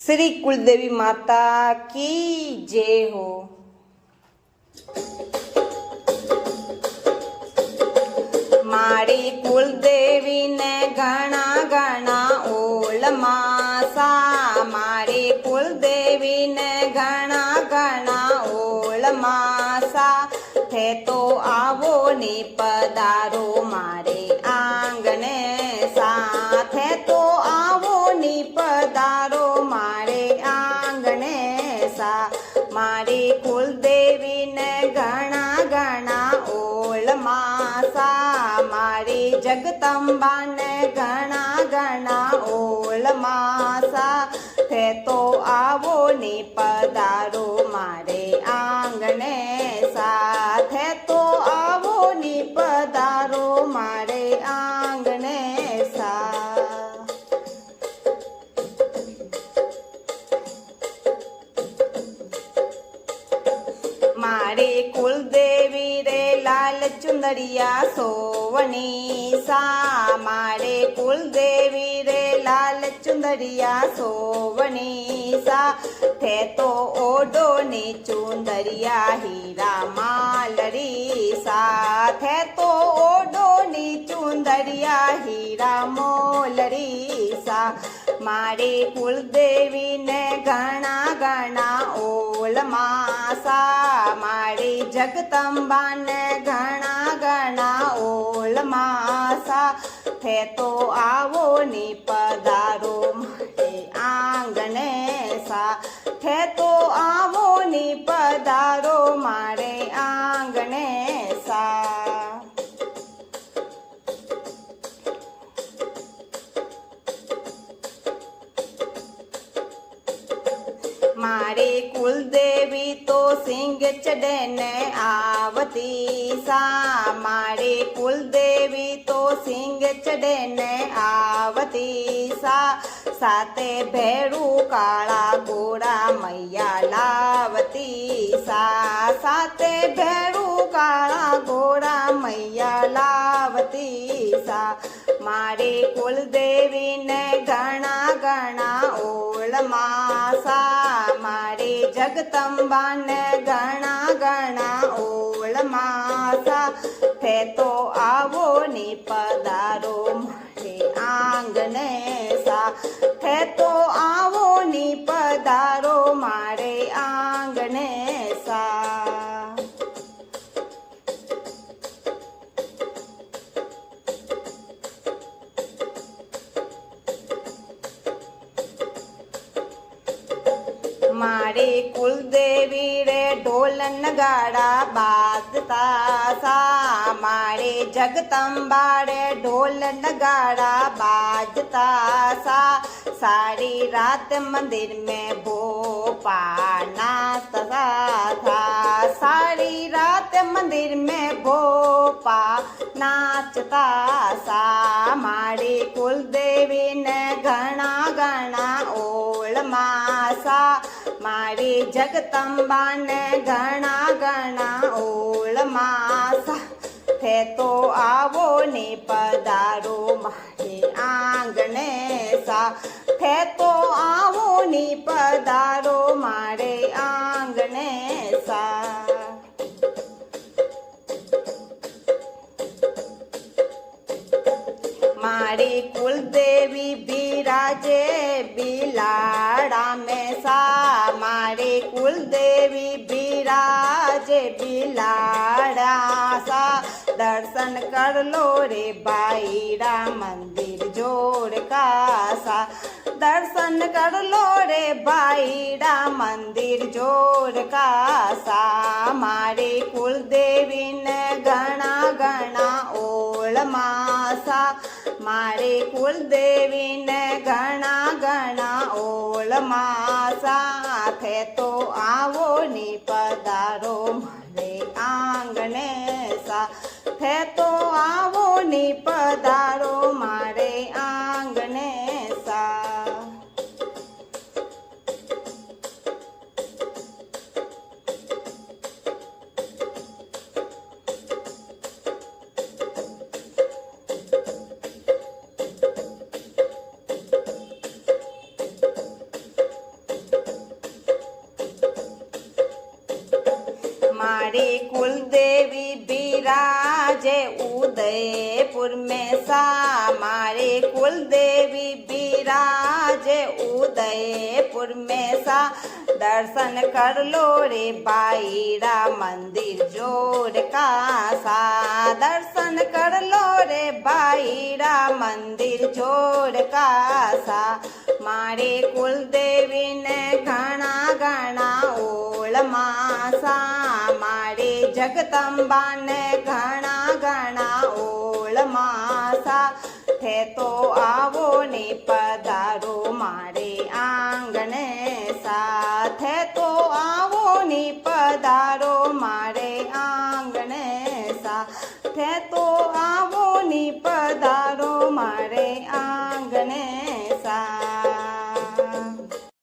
श्री कुलदेवी माता की जय हो। मारी कुलदेवी ने घना घना ओलमासा, मारी कुलदेवी ने घना घना ओलमासा, थे तो आवो नी पधारो मारे आंगणे साथे, तो आवो नी पधारो मारे आंगणे सा। मारी कुलदेवी ने घना घना ओलमासा, मारी जगदंबा ने घना घना ओलमासा, थे तो आवो नी पधारो मारे आंगणे साथे, तो आवो नी पधारो मारे आंगणे सा। मारे कुलदेवी रे लाल चुंदरिया सोवनी सा, मारे कुलदेवी रे लाल चुंदरिया सोवनी सा, थे तो ओडो नी चुंदरिया हीरा मालरी सा, थे तो ओडो नी चुंदरिया हीरा मोलरी सा। मारे कुलदेवी ने घना घना ओलमासा, मारी जगदंबा ने घना घना ओलमासा, थे तो आवो नी पधारो मारे आंगणे सा, थे तो आवो नी पधारो मारे आंगणे सा। मारे कुलदेवी तो सिंह चढ़े ने आवती सा, मारे कुलदेवी तो सिंह चढ़े ने आवती सा, साते भेड़ू काला गोरा मैया लावती सा, साते भेड़ू काला गोरा मैया लावती सा। मारे कुलदेवी ने घना घना ओलमासा, मारे जगदंबा ने घना घना ओलमासा, थे तो आवो नी पधारो मारे आंगणे सा, थे तो आवो नी पधारो मारे आंगणे सा। मारे कुलदेवी रे ढोल नगाड़ा बाजता सा, मारे जगदंबा रे ढोल नगाड़ा बाजता सा, सारी रात मंदिर में भोपा नाचता था, सारी रात मंदिर में भोपा नाचता सा। मारी कुलदेवी ने घना घना ओलमासा, मारी जगदंबा ने घना घना ओलमासा, थे तो आवो नी पधारो मारे आंगणे सा, थे तो आवो नी पधारो मारे आंगणे सा। मारी कुलदेवी बिराजे बिलाड़ा में सा, मारी कुलदेवी बिराजे बिलाड़ा सा, दर्शन कर लो रे बाईरा मंदिर जोड़ का सा, दर्शन कर लो रे बाईरा मंदिर जोड़ का सा। मारे कुलदेवी ने घना घना ओलमासा, मारे कुलदेवी ने घना घना ओलमासा, थे तो आवो नी पधारो मारे आंगणे सा, थे तो आवो नी पधारो मारे आंगणे सा। મારી કુલદેવી બિરાજે ઉદયપુર મેં સા મારી કુલદેવી બિરાજે ઉદયપુર મેં સા દર્શન કર લો રે બાઈડા મંદિર જોડ કાસા દર્શન કર લો રે બાઈડા મંદિર જોડ કાસા મારી કુલદેવીને ઘણા ઘણા ઓળમાસા મારી જગદંબાને ઘણા ઘણા ઓળમાસા થે તો આવો ને પધારો મારે આંગણે સાથે તો આવો ને પધારો